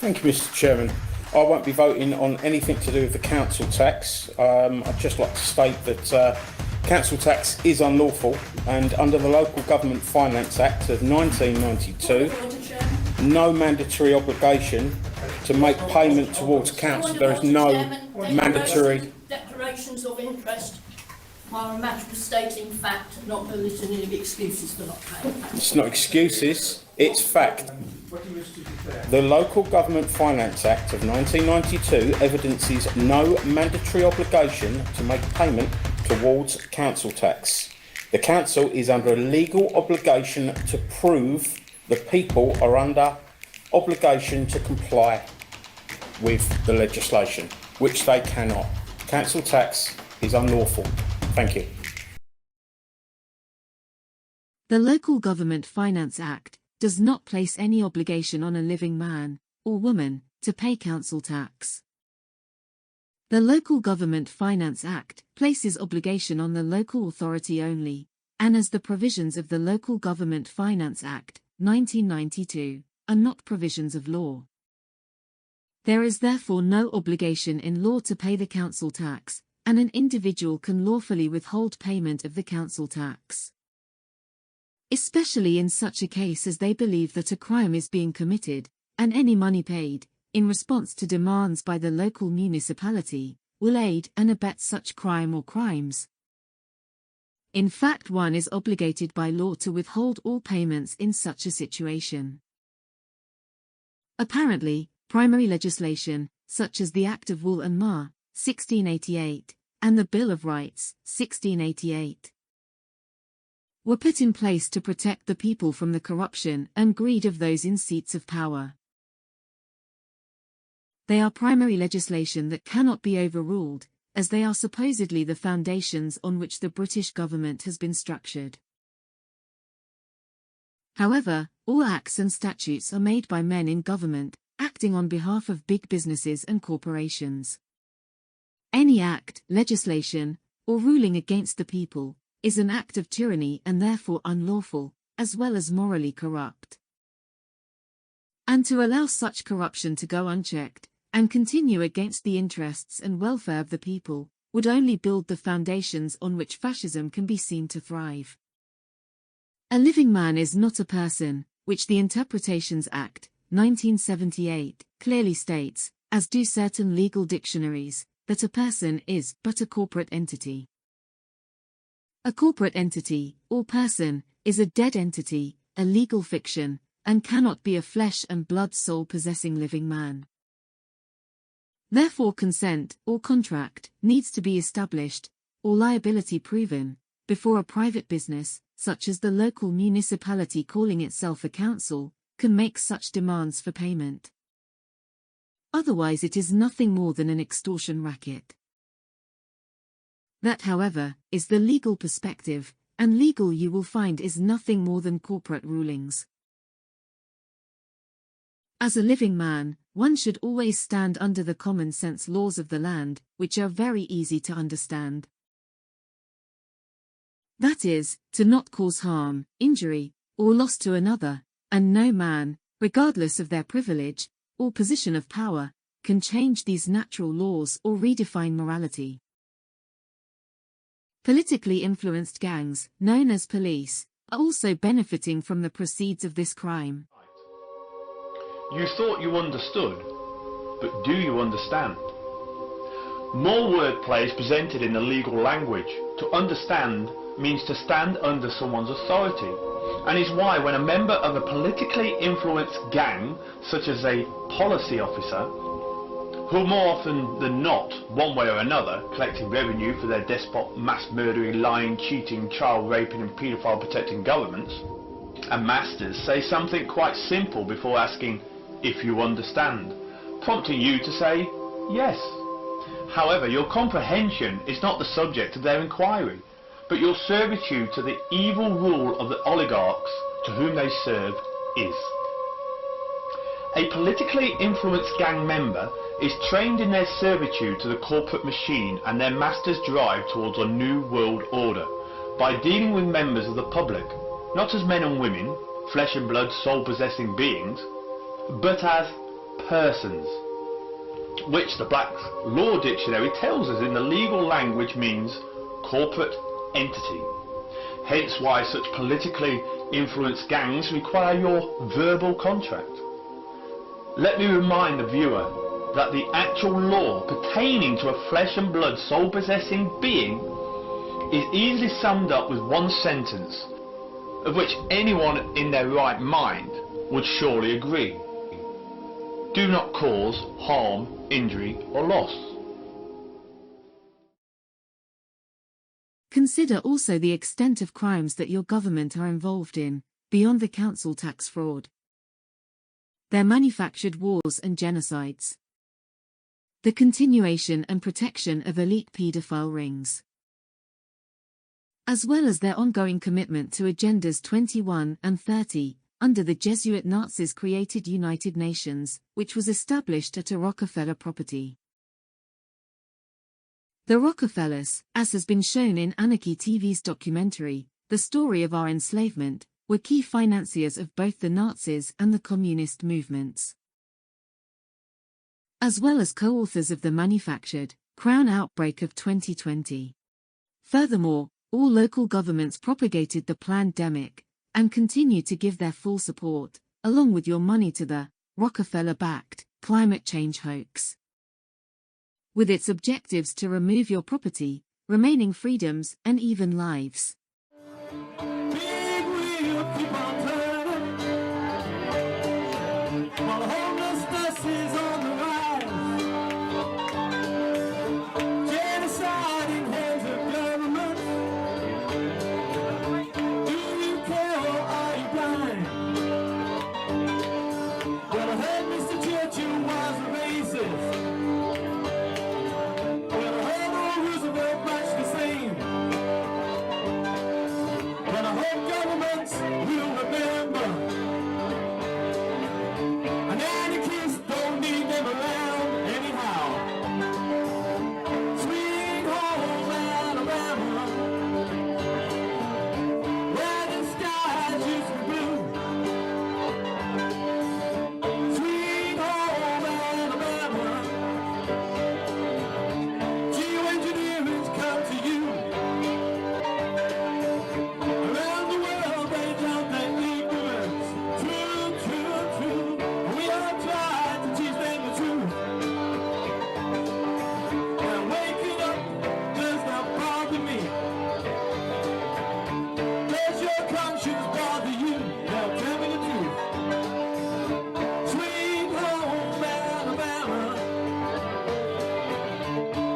Thank you, Mr. Chairman. I won't be voting on anything to do with the council tax. I'd just like to state that council tax is unlawful, and under the Local Government Finance Act of 1992, no mandatory obligation to make payment towards council. There is no mandatory. Declarations of interest are a matter of stating fact, not a litany of excuses for not paying. It's not excuses, it's fact. The Local Government Finance Act of 1992 evidences no mandatory obligation to make payment towards council tax. The council is under a legal obligation to prove the people are under obligation to comply with the legislation, which they cannot. Council tax is unlawful. Thank you. The Local Government Finance Act does not place any obligation on a living man or woman to pay council tax. The Local Government Finance Act places obligation on the local authority only, and as the provisions of the Local Government Finance Act, 1992, are not provisions of law. There is therefore no obligation in law to pay the council tax, and an individual can lawfully withhold payment of the council tax. Especially in such a case as they believe that a crime is being committed, and any money paid, in response to demands by the local municipality, will aid and abet such crime or crimes. In fact, one is obligated by law to withhold all payments in such a situation. Apparently, primary legislation, such as the Act of Wool and Mar, 1688, and the Bill of Rights, 1688, were put in place to protect the people from the corruption and greed of those in seats of power. They are primary legislation that cannot be overruled, as they are supposedly the foundations on which the British government has been structured. However, all acts and statutes are made by men in government, acting on behalf of big businesses and corporations. Any act, legislation, or ruling against the people is an act of tyranny and therefore unlawful, as well as morally corrupt. And to allow such corruption to go unchecked, and continue against the interests and welfare of the people, would only build the foundations on which fascism can be seen to thrive. A living man is not a person, which the Interpretations Act, 1978, clearly states, as do certain legal dictionaries, that a person is but a corporate entity. A corporate entity, or person, is a dead entity, a legal fiction, and cannot be a flesh and blood soul-possessing living man. Therefore consent, or contract, needs to be established, or liability proven, before a private business, such as the local municipality calling itself a council, can make such demands for payment. Otherwise it is nothing more than an extortion racket. That, however, is the legal perspective, and legal you will find is nothing more than corporate rulings. As a living man, one should always stand under the common sense laws of the land, which are very easy to understand. That is, to not cause harm, injury, or loss to another, and no man, regardless of their privilege, or position of power, can change these natural laws or redefine morality. Politically influenced gangs, known as police, are also benefiting from the proceeds of this crime. You thought you understood, but do you understand? More wordplay is presented in the legal language. To understand means to stand under someone's authority, and is why when a member of a politically influenced gang, such as a policy officer, who more often than not, one way or another, collecting revenue for their despot, mass-murdering, lying, cheating, child-raping and paedophile-protecting governments, and masters say something quite simple before asking if you understand, prompting you to say yes. However, your comprehension is not the subject of their inquiry, but your servitude to the evil rule of the oligarchs to whom they serve is. A politically influenced gang member is trained in their servitude to the corporate machine and their master's drive towards a new world order by dealing with members of the public, not as men and women, flesh and blood, soul-possessing beings, but as persons, which the Black's Law Dictionary tells us in the legal language means corporate entity. Hence why such politically influenced gangs require your verbal contract. Let me remind the viewer that the actual law pertaining to a flesh and blood soul possessing being is easily summed up with one sentence, of which anyone in their right mind would surely agree. Do not cause harm, injury or loss. Consider also the extent of crimes that your government are involved in, beyond the council tax fraud. Their manufactured wars and genocides. The continuation and protection of elite paedophile rings. As well as their ongoing commitment to Agendas 21 and 30, under the Jesuit Nazis created United Nations, which was established at a Rockefeller property. The Rockefellers, as has been shown in Anarchy TV's documentary, The Story of Our Enslavement, were key financiers of both the Nazis and the communist movements, as well as co-authors of the manufactured Crown outbreak of 2020. Furthermore, all local governments propagated the plandemic, and continue to give their full support, along with your money to the Rockefeller-backed climate change hoax, with its objectives to remove your property, remaining freedoms and even lives. Big wheel keep on turning, while homelessness is on the rise. Genocide in hands of government. Do you care or are you blind? Well, I heard Mr. Churchill was a racist. Well, I heard old Roosevelt much the same. But I hope governments will remember, an anarchist don't need them around anyhow. Sweet home Alabama, where the skies used to be blue. Sweet home Alabama, geoengineering's come to you. Around the world they drown their ignorance. True. We all tried to teach them the truth. Now waking up does not bother me. Does your conscience bother you? Now tell me the truth. Sweet home Alabama,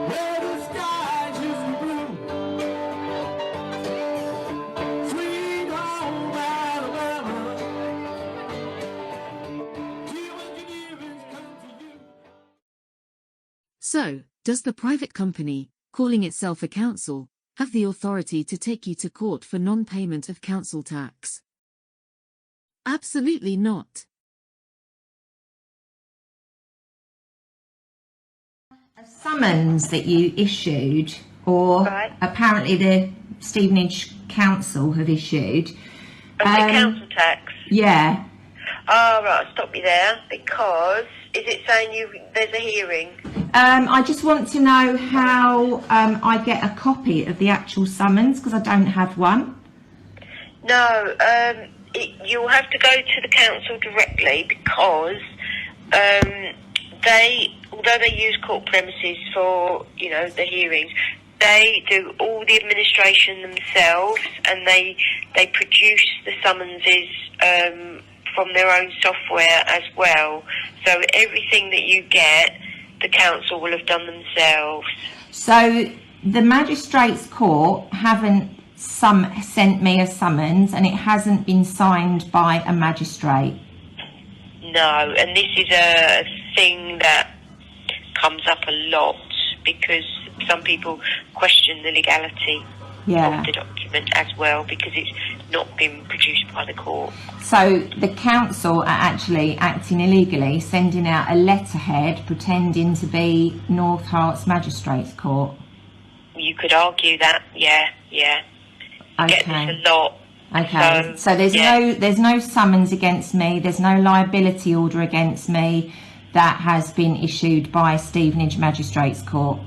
where the skies used to be blue. Sweet home Alabama, geoengineering's come to you. So, does the private company, calling itself a council, have the authority to take you to court for non-payment of council tax? Absolutely not. A summons that you issued, or Right. apparently the Stevenage Council have issued. Of the council tax. Yeah. Oh, right, I'll stop you there, because is it saying there's a hearing? I just want to know how I get a copy of the actual summons, because I don't have one. No, you'll have to go to the council directly, because although they use court premises for, the hearings, they do all the administration themselves, and they produce the summonses from their own software as well. So everything that you get, the council will have done themselves. So the magistrates' court haven't sent me a summons, and it hasn't been signed by a magistrate. No, and this is a thing that comes up a lot, because some people question the legality of the document as well, because it's not been produced by the court. So the council are actually acting illegally, sending out a letterhead pretending to be North Herts Magistrates Court. You could argue that, yeah. You get this a lot. Okay, so there's no summons against me, there's no liability order against me, that has been issued by Stevenage Magistrates Court?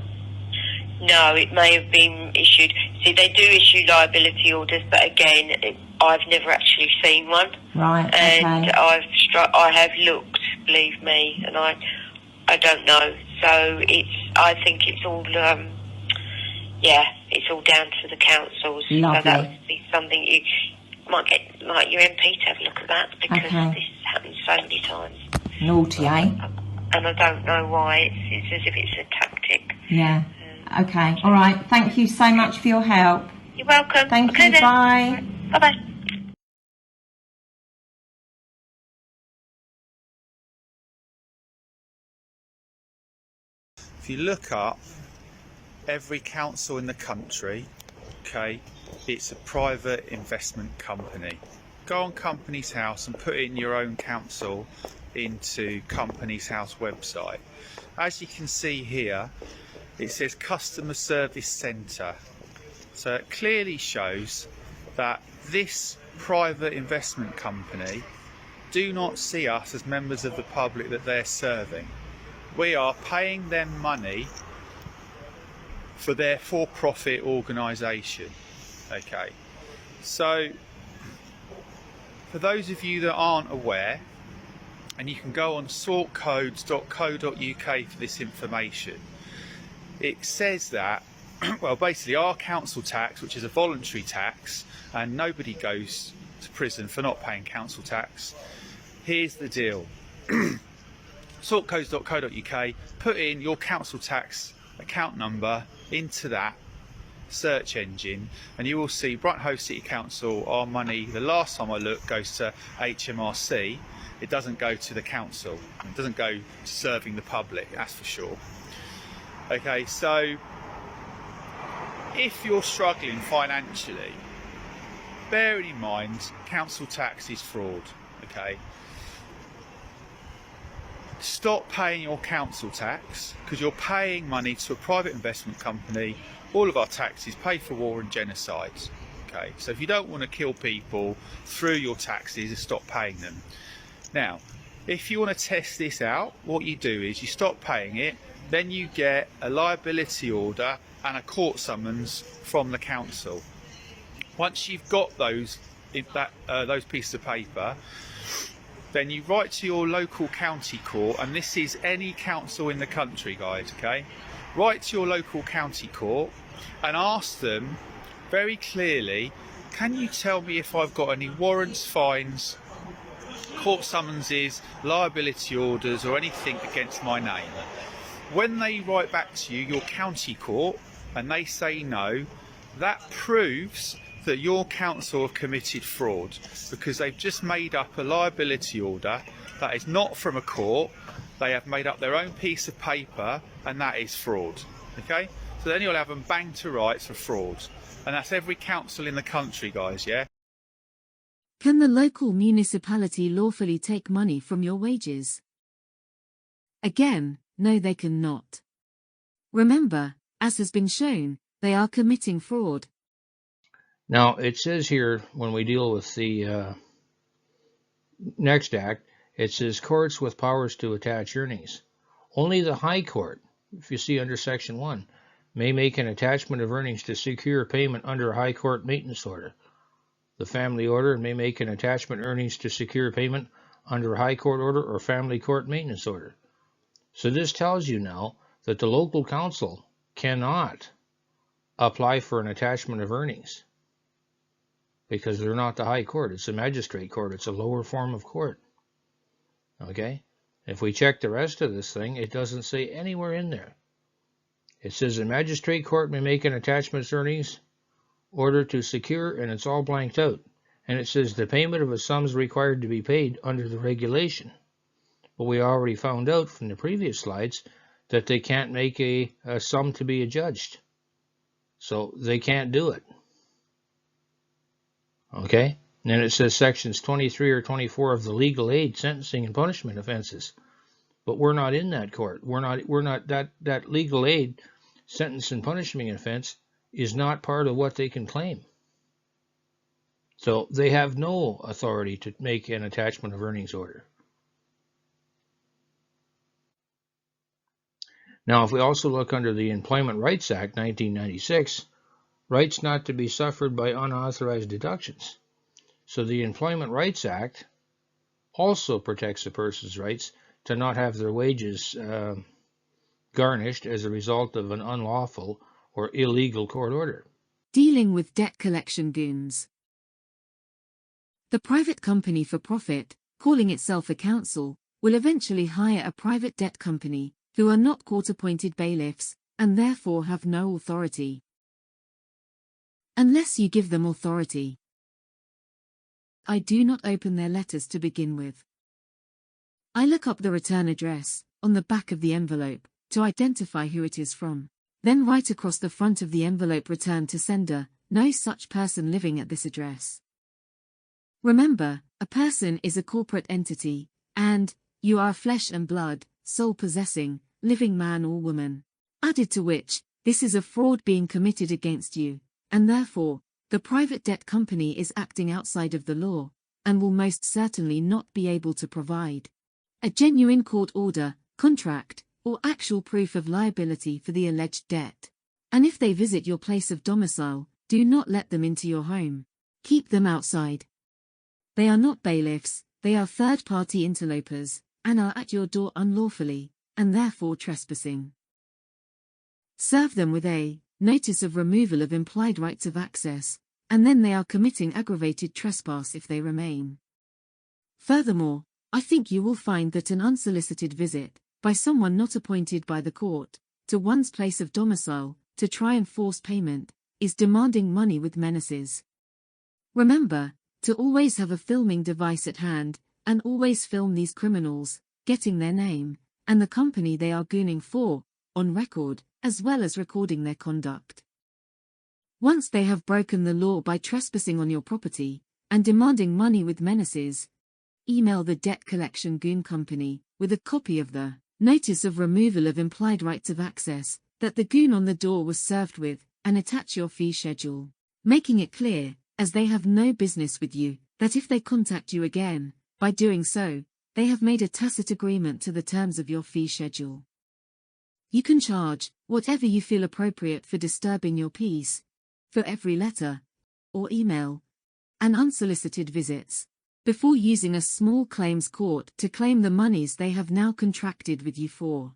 No, it may have been issued. See, they do issue liability orders, but again, I've never actually seen one. Right. And okay. I have looked, believe me, and I don't know. So I think it's all it's all down to the councils. Lovely. So that would be something you might get like your MP to have a look at that, because this happens so many times. Naughty, eh? And I don't know why. It's as if it's a tactic. Yeah. Okay. All right. Thank you so much for your help. You're welcome. Thank okay you. Then. Bye. Bye-bye. If you look up every council in the country, okay, it's a private investment company. Go on Companies House and put in your own council into Companies House website. As you can see here, it says Customer Service Centre. So it clearly shows that this private investment company do not see us as members of the public that they're serving. We are paying them money for their for-profit organisation. Okay, so for those of you that aren't aware, and you can go on sortcodes.co.uk for this information, it says that, well, basically our council tax, which is a voluntary tax, and nobody goes to prison for not paying council tax. Here's the deal. sortcodes.co.uk, put in your council tax account number into that search engine, and you will see Brighton Hove City Council, our money, the last time I looked, goes to HMRC. It doesn't go to the council. It doesn't go to serving the public, that's for sure. Okay, so if you're struggling financially, bearing in mind council tax is fraud, okay? Stop paying your council tax, because you're paying money to a private investment company. All of our taxes pay for war and genocide. Okay, so if you don't want to kill people through your taxes, stop paying them. Now, if you want to test this out, what you do is you stop paying it, then you get a liability order and a court summons from the council. Once you've got those pieces of paper, then you write to your local county court, and this is any council in the country, guys, okay? Write to your local county court and ask them very clearly, can you tell me if I've got any warrants, fines, court summonses, liability orders, or anything against my name? When they write back to you, your county court, and they say no, that proves that your council have committed fraud, because they've just made up a liability order that is not from a court. They have made up their own piece of paper, and that is fraud. Okay, so then you'll have them banged to rights for fraud, and that's every council in the country, guys. Yeah. Can the local municipality lawfully take money from your wages? Again, no, they cannot. Remember, as has been shown, they are committing fraud. Now, it says here, when we deal with the next act, it says courts with powers to attach earnings. Only the High Court, if you see under Section 1, may make an attachment of earnings to secure payment under a High Court maintenance order. The Family Order may make an attachment earnings to secure payment under a High Court order or Family Court maintenance order. So this tells you now that the local council cannot apply for an attachment of earnings, because they're not the High Court. It's a magistrate court. It's a lower form of court. Okay? If we check the rest of this thing, it doesn't say anywhere in there. It says a magistrate court may make an attachment earnings order to secure, and it's all blanked out. And it says the payment of a sum is required to be paid under the regulation. But we already found out from the previous slides that they can't make a sum to be adjudged. So they can't do it. Okay, and then it says sections 23 or 24 of the legal aid, sentencing, and punishment offenses. But we're not in that court. We're not that legal aid, sentence, and punishment offense is not part of what they can claim. So they have no authority to make an attachment of earnings order. Now, if we also look under the Employment Rights Act 1996, rights not to be suffered by unauthorized deductions. So the Employment Rights Act also protects a person's rights to not have their wages garnished as a result of an unlawful or illegal court order. Dealing with debt collection goons. The private company for profit, calling itself a council, will eventually hire a private debt company, who are not court-appointed bailiffs, and therefore have no authority. Unless you give them authority. I do not open their letters to begin with. I look up the return address, on the back of the envelope, to identify who it is from. Then write across the front of the envelope return to sender, no such person living at this address. Remember, a person is a corporate entity, and you are flesh and blood, soul-possessing, living man or woman. Added to which, this is a fraud being committed against you, and therefore, the private debt company is acting outside of the law, and will most certainly not be able to provide a genuine court order, contract, or actual proof of liability for the alleged debt. And if they visit your place of domicile, do not let them into your home. Keep them outside. They are not bailiffs, they are third-party interlopers, and are at your door unlawfully, and therefore trespassing. Serve them with a notice of removal of implied rights of access, and then they are committing aggravated trespass if they remain. Furthermore, I think you will find that an unsolicited visit, by someone not appointed by the court, to one's place of domicile, to try and force payment, is demanding money with menaces. Remember, to always have a filming device at hand, and always film these criminals, getting their name, and the company they are gooning for, on record, as well as recording their conduct. Once they have broken the law by trespassing on your property, and demanding money with menaces, email the debt collection goon company, with a copy of the notice of removal of implied rights of access, that the goon on the door was served with, and attach your fee schedule, making it clear, as they have no business with you, that if they contact you again, by doing so, they have made a tacit agreement to the terms of your fee schedule. You can charge whatever you feel appropriate for disturbing your peace, for every letter, or email, and unsolicited visits, before using a small claims court to claim the monies they have now contracted with you for.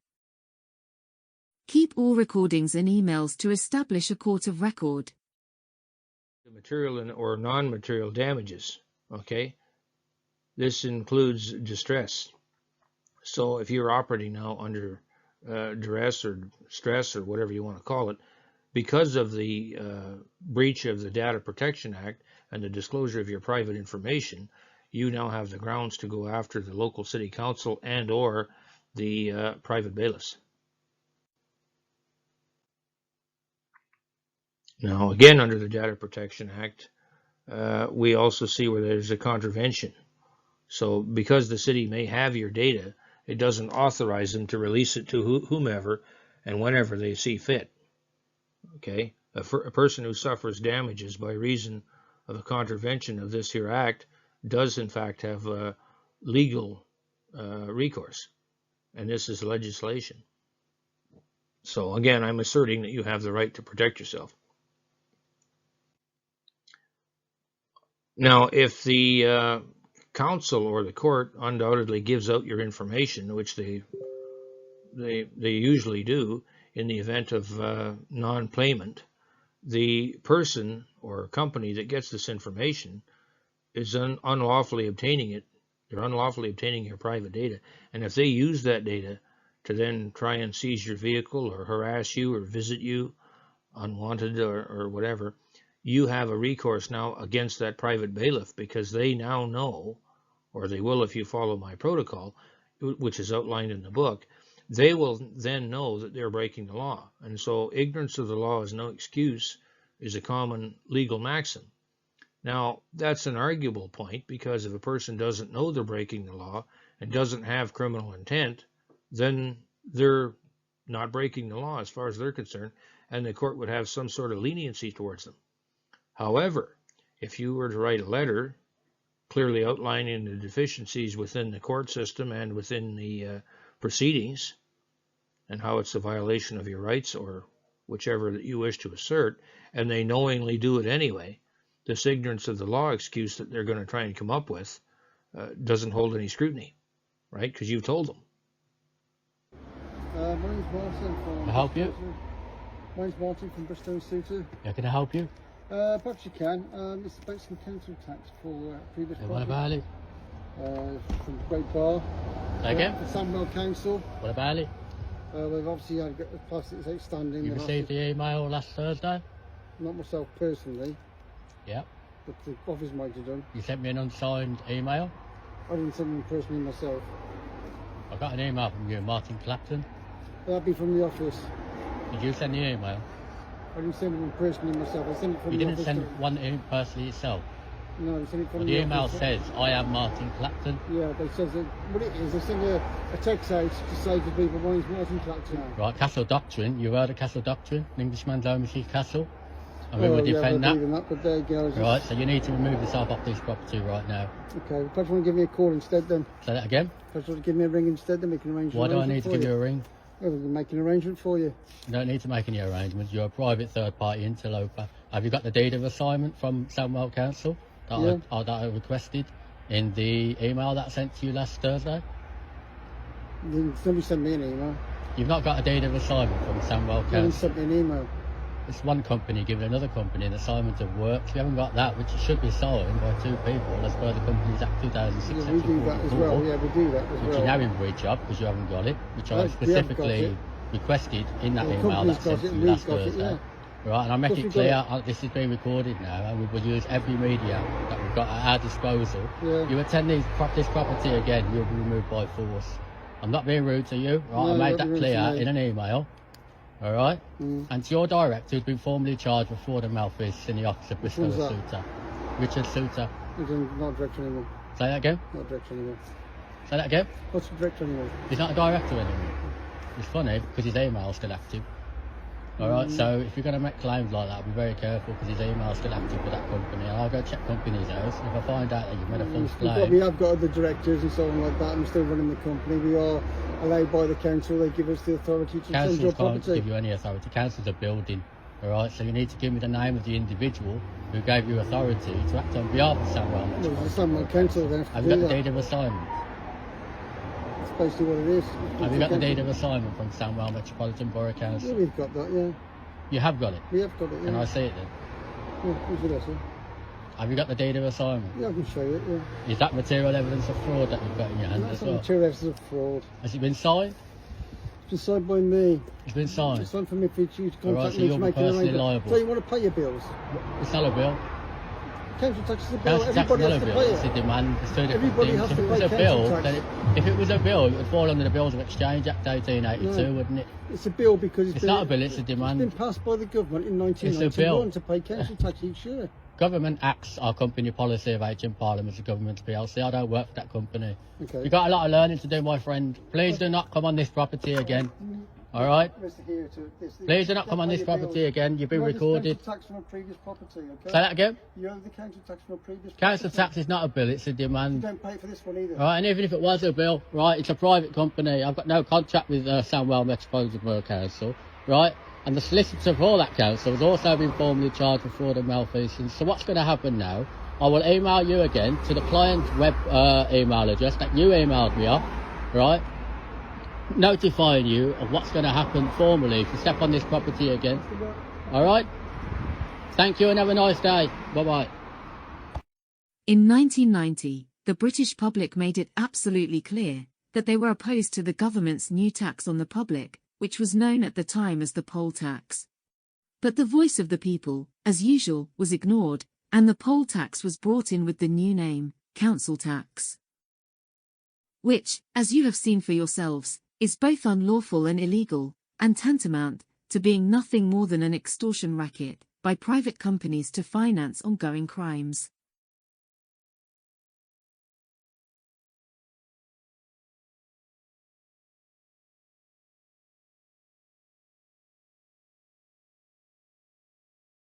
Keep all recordings and emails to establish a court of record. The material or non-material damages, okay? This includes distress. So if you're operating now under duress or stress or whatever you want to call it, because of the breach of the Data Protection Act and the disclosure of your private information, you now have the grounds to go after the local city council and or the private bailiffs. Now, again, under the Data Protection Act, we also see where there's a contravention. So because the city may have your data, it doesn't authorize them to release it to whomever and whenever they see fit. Okay? A person who suffers damages by reason of a contravention of this here act does in fact have legal recourse, and this is legislation. So again, I'm asserting that you have the right to protect yourself. Now, if the council or the court undoubtedly gives out your information, which they usually do in the event of non-payment, the person or company that gets this information is unlawfully obtaining it. They're unlawfully obtaining your private data. And if they use that data to then try and seize your vehicle or harass you or visit you unwanted or whatever, you have a recourse now against that private bailiff, because they now know, or they will if you follow my protocol, which is outlined in the book, they will then know that they're breaking the law. And so ignorance of the law is no excuse is a common legal maxim. Now, that's an arguable point, because if a person doesn't know they're breaking the law and doesn't have criminal intent, then they're not breaking the law as far as they're concerned, and the court would have some sort of leniency towards them. However, if you were to write a letter clearly outlining the deficiencies within the court system and within the proceedings, and how it's a violation of your rights or whichever that you wish to assert, and they knowingly do it anyway, this ignorance of the law excuse that they're going to try and come up with doesn't hold any scrutiny, right? Because you've told them. My name's Martin from... Can I help you? My name's Martin from Bristol and Suter. Yeah, can I help you? Perhaps you can. It's about some council tax for previous Yeah, project. what about it? From Great Bar. Say again? For Sandwell Council. What about it? We've obviously had the plus it's outstanding. You received the email last Thursday? Not myself personally, Yeah. but the office might have done. You sent me an unsigned email? I didn't send them personally myself. I got an email from you, Martin Clapton. That'd be from the office. Did you send the email? I didn't send them personally myself. I sent it from You the didn't office. send one in personally yourself. No, I sent it from Well, the the email office. says, I am Martin Clapton. Yeah, they says that what it is. They send a text out to say to people, my name's Martin Clapton. Right, Castle Doctrine. You heard of Castle Doctrine? An Englishman's home is his castle. And we would yeah, defend I that. believe in that. But there you go. Right, so you need to remove yourself off this property right now. Okay, perhaps you want to give me a call instead then. Say that again? Perhaps you want to give me a ring instead, then we can arrange Why an do I arrangement need to for give you a ring? Well, we can make an arrangement for you. You don't need to make any arrangements. You're a private third-party interloper. Have you got the deed of assignment from Sandwell Council that I requested in the email that I sent to you last Thursday? Somebody sent me an email. You've not got a deed of assignment from Sandwell Someone Council. sent me an email. It's one company giving another company an assignment of work. If you haven't got that, which should be signed by two people as per the Companies Act 2006 Yeah, we do that as well. Yeah, we do that as which well. you're now in breach of because you haven't got it, which I No, we haven't got specifically it. requested in that Well, the email that I company's sent got to it, you we've last got it, Thursday. yeah. Right, and I make Of course it we've clear, got this is being recorded now, and we will use every media that we've got at our disposal. Yeah. You attend this property again, you'll be removed by force. I'm not being rude to you, right? No, I made you're that not rude clear to me. in an email, all right? Mm. And to your director, who's been formally charged with fraud and malfeasance in the office of Bristol one's and that? Suter. Richard Suter. He's not director anymore. Say that again? Not director anymore. Say that again? What's the director anymore? He's not a director anymore. It's funny because his email's still active. Alright, so if you're going to make claims like that, be very careful because his email's still active with that company. And I'll go check company's house. If I find out that you've made a false claim, We have got other directors and so on like that. I'm still running the company. We are allowed by the council. They give us the authority to send councils your can't property. give you any authority. Council's a building. Alright, so you need to give me the name of the individual who gave you authority to act on behalf of Sandwell. Well, it's the Sandwell Council that Have have you to got do the that. deed of assignment? That's basically what it is. Have you got the deed of assignment from Sandwell Metropolitan Borough Yeah, Council? we've got that, yeah. You have got it. We have got it, yeah. Can I see it then? Yeah, what's with us, yeah? Have you got the deed of assignment? Yeah, I can show you it, yeah. Is that material evidence of fraud that you've got in your hand That's as not well? material evidence of fraud. Has it been signed? It's been signed by me. It's been signed. It's signed for me for you to Alright, contact so me you'll to be make an personally arrangement. liable. So you want to pay your bills? It's not a bill. Council tax is a bill. Council tax is Everybody not a has to bill. pay It's a it. demand. It's two different Everybody things. has If to it was pay a council bill, tax. then if it was a bill, it would fall under the Bills of Exchange Act 1882, No. wouldn't it? It's a bill because It's not a bill, it's a demand. It's been passed by the government in It's a 1991 bill. to pay council tax each year. Government acts our company policy of HM Parliament as a government PLC. I don't work for that company. Okay. You've got a lot of learning to do, my friend. Please do not come on this property again. All right? Please do not come on this property again. You've been recorded. Council tax from a previous property, okay? Say that again. You owe the council tax from a previous Council property. tax is not a bill, it's a You demand. don't pay for this one either. Right, and even if it was a bill, right, it's a private company. I've got no contract with Sandwell Metropolitan Borough Council, right? And the solicitor for that council has also been formally charged with fraud and malfeasance. So what's going to happen now? I will email you again to the client's web email address that you emailed me off, right? Notifying you of what's going to happen formally if you step on this property again. All right? Thank you and have a nice day. Bye-bye. In 1990, the British public made it absolutely clear that they were opposed to the government's new tax on the public, which was known at the time as the poll tax. But the voice of the people, as usual, was ignored, and the poll tax was brought in with the new name, council tax. Which, as you have seen for yourselves, is both unlawful and illegal, and tantamount to being nothing more than an extortion racket by private companies to finance ongoing crimes.